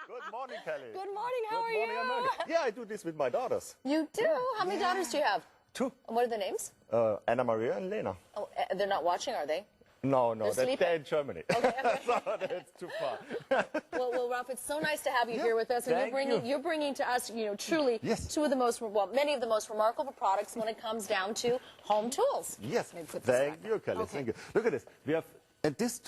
Good morning, Kelly. Good morning, how Good are morning, you? America. Yeah, I do this with my daughters. You do? How many daughters do you have? 2. And what are their names? Anna Maria and Lena. Oh, they're not watching, are they? No, They're they're in Germany. Okay. So that's too far. Well, Ralph, it's so nice to have you here with us, and you're bringing to us, truly Yes. many of the most remarkable products when it comes down to home tools. Yes, Let me put this thank back you, there. Kelly. Okay. Thank you. Look at this. We have at this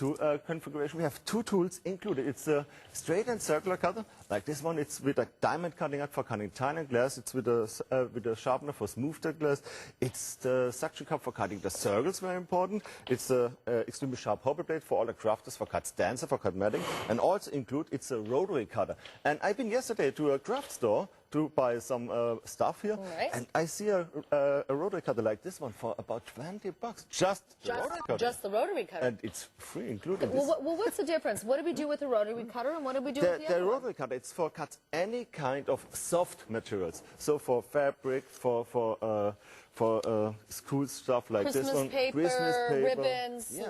configuration, we have 2 tools included. It's a straight and circular cutter, like this one. It's with a diamond cutting out for cutting tiny glass. It's with a sharpener for smoother glass. It's the suction cup for cutting the circles, very important. It's a extremely sharp hobble blade for all the crafters, for cut stanza, for cut matting, and also include it's a rotary cutter. And I've been yesterday to a craft store to buy some stuff here, and I see a rotary cutter like this one for about $20. Just the rotary cutter. Just the rotary cutter. And it's free, including this. Well, what's the difference? What do we do with the rotary cutter, and what do we do with the other The one? rotary cutter, it's for cut any kind of soft materials. So for fabric, for school stuff like Christmas this one, paper, Christmas paper, ribbons,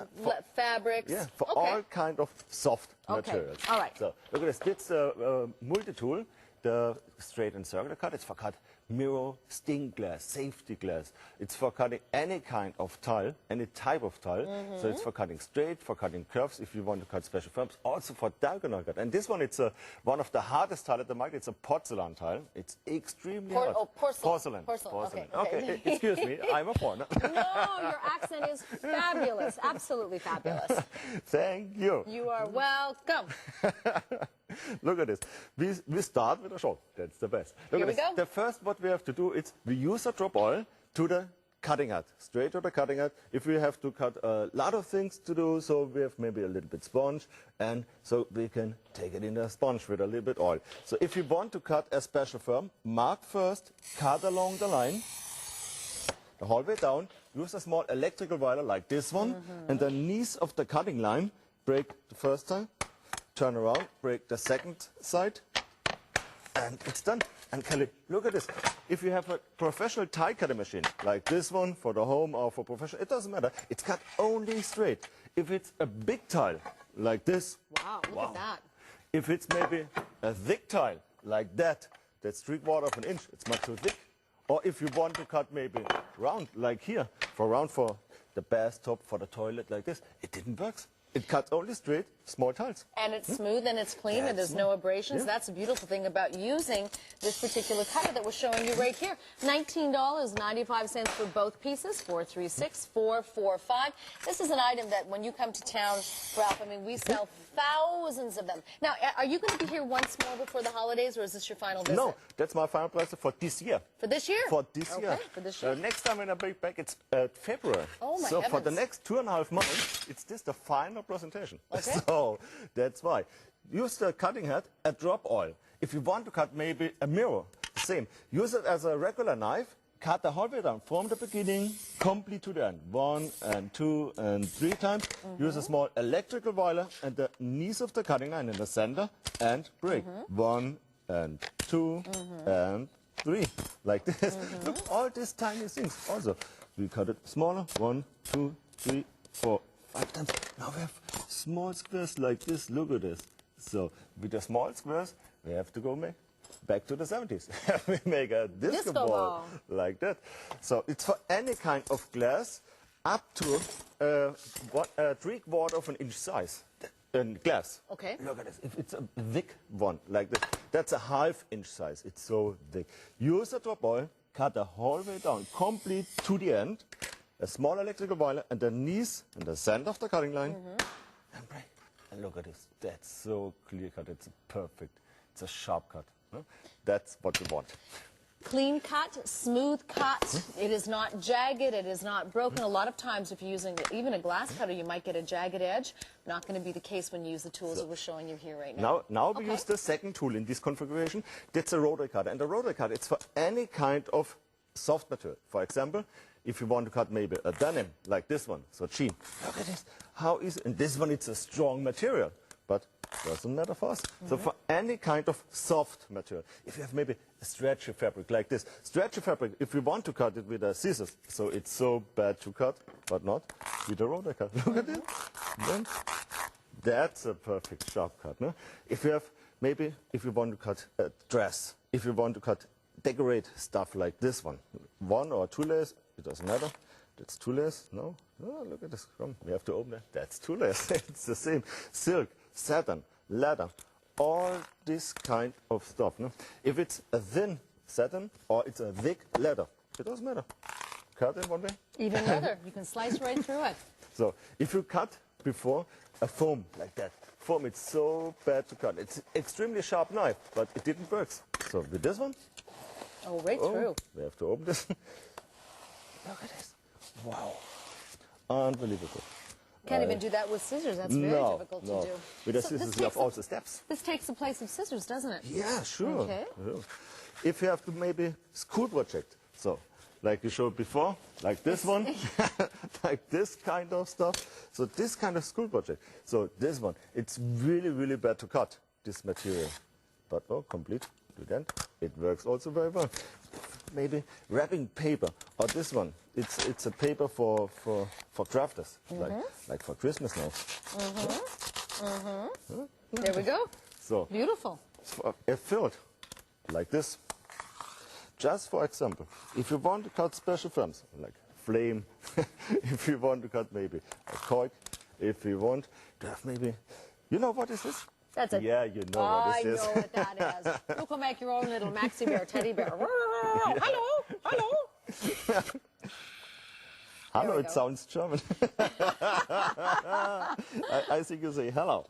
fabrics. Yeah, for all kind of soft Okay. materials. All right. So look at this. It's a multi-tool. The straight and circular cut, it's for cut mirror, stained glass, safety glass. It's for cutting any kind of tile, any type of tile. So it's for cutting straight, for cutting curves, if you want to cut special forms, also for diagonal cut. And this one, it's one of the hardest tile at the market. It's a porcelain tile. It's extremely hard. Oh, porcelain. Porcelain. Okay. Excuse me, I'm a foreigner. No, your accent is fabulous. Absolutely fabulous. Thank you. You are welcome. Look at this. We start with a shot. That's the best. Look Here at we this. go. The first what we have to do is we use a drop oil to the cutting head, straight to the cutting head. If we have to cut a lot of things to do, so we have maybe a little bit sponge, and so we can take it in a sponge with a little bit oil. So if you want to cut a special form, mark first, cut along the line, the whole way down, use a small electrical wire like this one, and the knees of the cutting line, break the first time, turn around, break the second side, and it's done. And Kelly, look at this. If you have a professional tie cutting machine, like this one for the home or for professional, it doesn't matter. It's cut only straight. If it's a big tile, like this. Wow, look at that. If it's maybe a thick tile, like that, that's 3/4 of an inch, it's not too thick. Or if you want to cut maybe round, like here, for the bathtub, for the toilet, like this, it didn't work. It cuts only straight, small tiles. And it's smooth and it's clean and there's no abrasions. Yeah. That's the beautiful thing about using this particular cutter that we're showing you right here. $19.95 for both pieces, 436-445. This is an item that when you come to town, Ralph, I mean, we sell thousands of them. Now, are you going to be here once more before the holidays, or is this your final visit? No, that's my final price for this year. For this year? For this year. Okay, for this year. Next time when I bring back, it's February. Oh, my So for the heavens. next 2.5 months, it's this the final presentation. Okay. So that's why. Use the cutting head, a drop oil. If you want to cut maybe a mirror, same. Use it as a regular knife. Cut the whole way down from the beginning, complete to the end. 1 and 2 and 3 times. Use a small electrical wire and the knees of the cutting line in the center and break. 1 and 2 and 3. Like this. Look, all these tiny things. Also, we cut it smaller. 1, 2, 3, 4, 5 times. Now we have small squares like this. Look at this. So with the small squares, we have to go back to the 70s. We make a disco ball like that. So it's for any kind of glass up to 3/4 of an inch size. Glass. Okay. Look at this. If it's a thick one like this, that's a 1/2 inch size. It's so thick. Use a drop oil, cut the whole way down, complete to the end. A small electrical wire and the knees and the center of the cutting line, and break. And look at this. That's so clear cut. It's perfect. It's a sharp cut. Huh? That's what you want. Clean cut, smooth cut. It is not jagged. It is not broken. A lot of times, if you're using even a glass cutter, you might get a jagged edge. Not going to be the case when you use the tools that we're showing you here right now. Now we use the second tool in this configuration. That's a rotary cutter. And the rotary cutter, it's for any kind of soft material. For example, if you want to cut maybe a denim, like this one, so jean. Look at this. How easy. And this one, it's a strong material. But doesn't matter for us. So for any kind of soft material, if you have maybe a stretchy fabric like this, stretchy fabric, if you want to cut it with a scissors, so it's so bad to cut, but not with a rotary cutter. Look at it. Then that's a perfect sharp cut. No? If you have maybe if you want to cut a dress, if you want to cut, decorate stuff like this one. 1 or 2 layers, it doesn't matter. That's 2 layers, no? Oh, look at this, come, we have to open it. That's 2 layers, it's the same. Silk, satin, leather, all this kind of stuff. No? If it's a thin satin or it's a thick leather, it doesn't matter. Cut in one way. Even leather, you can slice right through it. So if you cut before a foam like that, foam, it's so bad to cut. It's extremely sharp knife, but it didn't work. So with this one, Oh, right through. we have to open this. Look at this. Wow. Unbelievable. Can't even do that with scissors. That's very difficult to do. With the So scissors, this you have takes also steps. This takes the place of scissors, doesn't it? Yeah, sure. Okay. Yeah. If you have to maybe school project, so like you showed before, like this one, like this kind of stuff. So this kind of school project. So this one, it's really, really bad to cut, this material. But oh, complete, again, it works also very well. Maybe wrapping paper, or this one, it's a paper for crafters, like for Christmas now. There we go. So Beautiful. a filled, like this. Just for example, if you want to cut special films, like flame, if you want to cut maybe a cork, if you want to have maybe, you know what is this? That's it. Yeah, you know what this is. I know what that is. You can make your own little maxi bear, teddy bear. Hello, hello. Hello, we it go. sounds German. I think you say hello.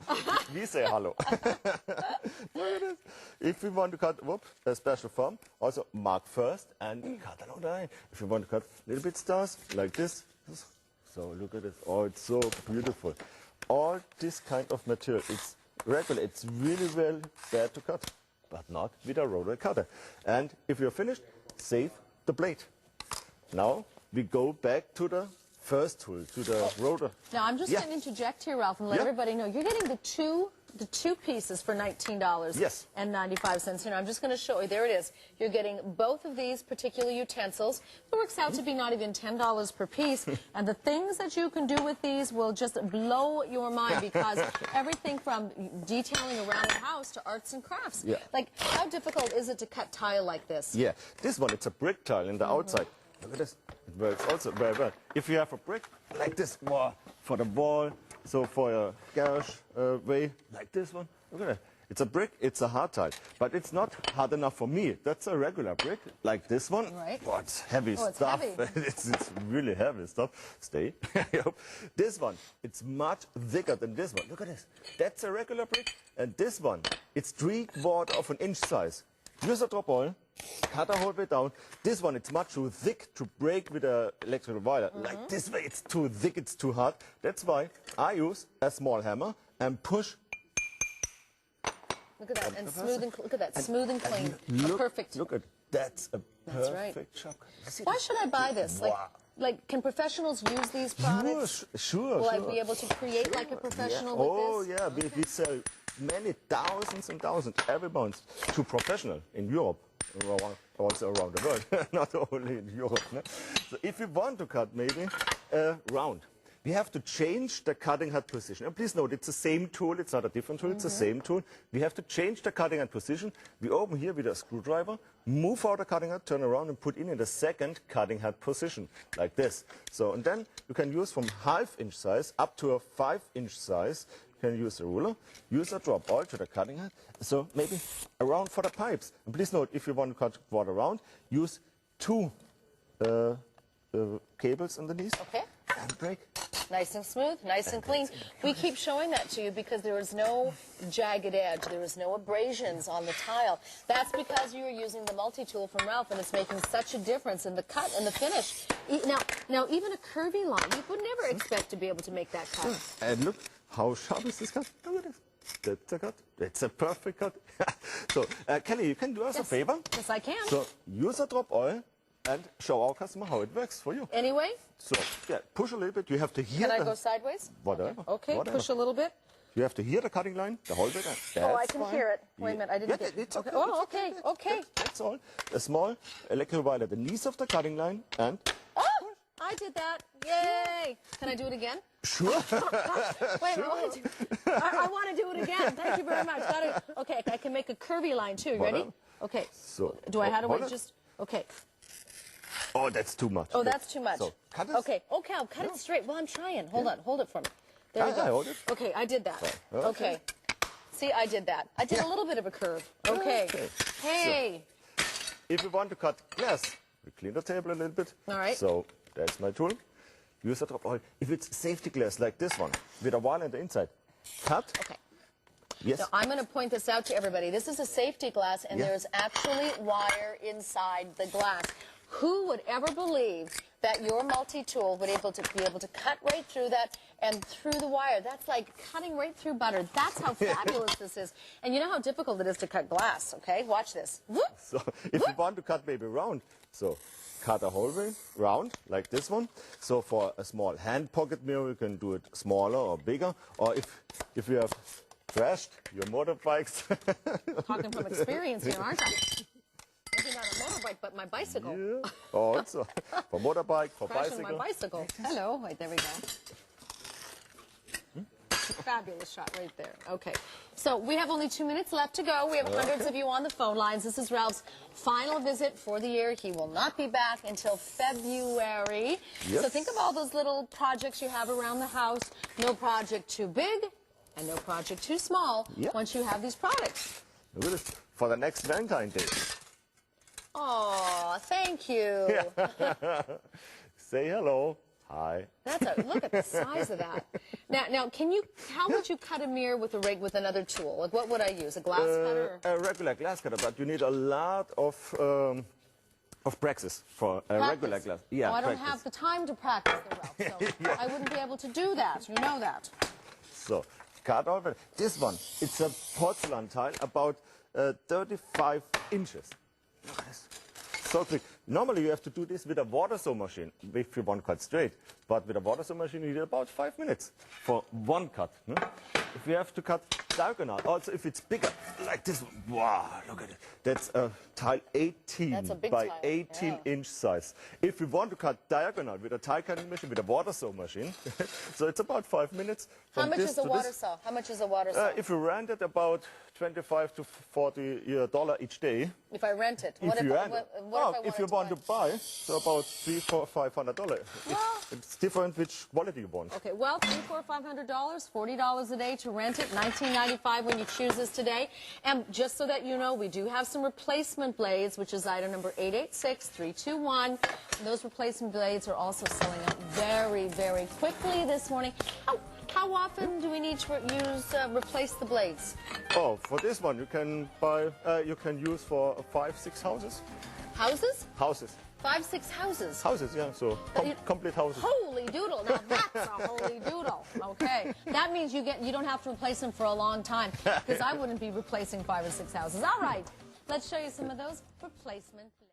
We say hello. Look at this. If you want to cut a special form, also mark first and cut another line. If you want to cut little bit stars like this, so look at this. Oh, it's so beautiful. All this kind of material, it's regular. It's really well bad to cut, but not with a rotary cutter. And if you're finished, save the blade. Now we go back to the first tool, to the rotor. Now, I'm just going to interject here, Ralph, and let everybody know. You're getting the two pieces for $19 Yes. and 95 cents. Here, I'm just going to show you. There it is. You're getting both of these particular utensils. It works out to be not even $10 per piece. And the things that you can do with these will just blow your mind, because everything from detailing around the house to arts and crafts. Yeah. Like, how difficult is it to cut tile like this? Yeah, this one, it's a brick tile in the outside. Look at this. It works also very well. If you have a brick like this, for the wall, so for your garage way, like this one, look at that. It's a brick, it's a hard tile, but it's not hard enough for me. That's a regular brick, like this one. Right. Oh, it's heavy Oh, it's stuff. heavy. It's really heavy stuff. Stay. This one, it's much thicker than this one. Look at this. That's a regular brick, and this one, it's 3/4 of an inch size. Use a drop oil, cut a whole way down. This one, it's much too thick to break with an electrical wire. Like this way, it's too thick, it's too hard. That's why I use a small hammer and push. Look at that, and smooth and look at that, smooth and clean. Look, Perfect. Look at that's a That's right. perfect chop. Why should I buy this? Like, can professionals use these products? Sure. Will I be able to create like a professional with this? Yeah, we sell many thousands and thousands every month to professional in Europe, also around the world, not only in Europe. No? So if you want to cut maybe round, we have to change the cutting head position. And please note, it's the same tool, it's not a different tool, it's the same tool. We have to change the cutting head position. We open here with a screwdriver, move out the cutting head, turn around and put in the second cutting head position, like this. So, and then you can use from 1/2 inch size up to a 5-inch size. You can use a ruler, use a drop oil to the cutting head. So maybe around for the pipes. And please note, if you want to cut water around, use 2 cables underneath. Okay. And break. Nice and smooth, nice and clean. We keep showing that to you because there is no jagged edge, there is no abrasions on the tile. That's because you are using the multi-tool from Ralph, and it's making such a difference in the cut and the finish. Now, even a curvy line, you would never expect to be able to make that cut. And look, how sharp is this cut? Look at this. That's a cut. It's a perfect cut. So, Kelly, you can do us a favor. Yes, I can. So, use a drop oil and show our customer how it works for you. Anyway? So, yeah, push a little bit. You have to hear Can I go sideways? Whatever. Okay, whatever. push a little bit. You have to hear the cutting line the whole way down. Oh, I can hear it. Wait a minute, I didn't get it. It's okay. Oh, it's okay. That's all. A small electrical wire at the knees of the cutting line and I did that. Yay! Can I do it again? Sure. Wait, I want to do it again. Thank you very much. Got it. Okay, I can make a curvy line too. Ready? Okay. So, do I have to hold wait? it. Just okay. Oh, that's too much. Oh, that's too much. So, cut it. Okay, I'll cut it straight. Well, I'm trying. Hold on, hold it for me. There we go. Hold it. Okay, I did that. Oh, okay. See, I did that. I did a little bit of a curve. Okay. Hey. So, if you want to cut glass, we clean the table a little bit. All right. So, there's my tool. Use the drop oil. If it's safety glass like this one, with a wire on the inside, cut. Okay. Yes. Now, I'm going to point this out to everybody. This is a safety glass, and Yeah. there's actually wire inside the glass. Who would ever believe that your multi-tool would be able to cut right through that and through the wire? That's like cutting right through butter. That's how fabulous this is. And you know how difficult it is to cut glass, okay? Watch this. Whoop. So, if you want to cut maybe round, so cut a whole way round, like this one. So for a small hand pocket mirror, you can do it smaller or bigger. Or if you have crashed your motorbikes. Talking from experience here, aren't I? Maybe not a motorbike, but my bicycle. Yeah. Also, for motorbike, for Crashing bicycle. my bicycle. Hello. Wait, there we go. Fabulous shot right there. Okay. So we have only 2 minutes left to go. We have hundreds of you on the phone lines. This is Ralph's final visit for the year. He will not be back until February. Yes. So think of all those little projects you have around the house. No project too big and no project too small once you have these products. Look at this. For the next Valentine's Day. Oh, thank you. Say hello. Hi. Look at the size of that. Now, how would you cut a mirror with another tool? Like, what would I use? A glass cutter? A regular glass cutter, but you need a lot of practice for a regular glass. Yeah, I don't practice. have the time to practice the Ralph, so I wouldn't be able to do that. You know that. So, cut over. This one, it's a porcelain tile, about 35 inches. Look at this. So quick. Normally you have to do this with a water saw machine if you want to cut straight. But with a water saw machine you need about 5 minutes for one cut. No? If you have to cut diagonal, also if it's bigger, like this one, wow, look at it. That's a tile 18 That's a big by tile, 18-inch size. If you want to cut diagonal with a tile cutting machine, with a water saw machine, so it's about 5 minutes. How much is a water saw? How much is a water saw? If you rent it, about $25 to $40 each day. If I rent it, If you want to buy, so about $300, $400, $500. It's different which quality you want. Okay, well, $300, $400, $40 a day to rent it, $19.95 when you choose this today. And just so that you know, we do have some replacement blades, which is item number 886321. And those replacement blades are also selling out very, very quickly this morning. How often do we need to replace the blades? Oh, for this one you can buy. You can use for 5-6 houses. Houses? Houses. 5-6 houses. Houses, yeah. So complete houses. Holy doodle! Now that's a holy doodle. Okay, that means you don't have to replace them for a long time, because I wouldn't be replacing 5 or 6 houses. All right, let's show you some of those replacement blades.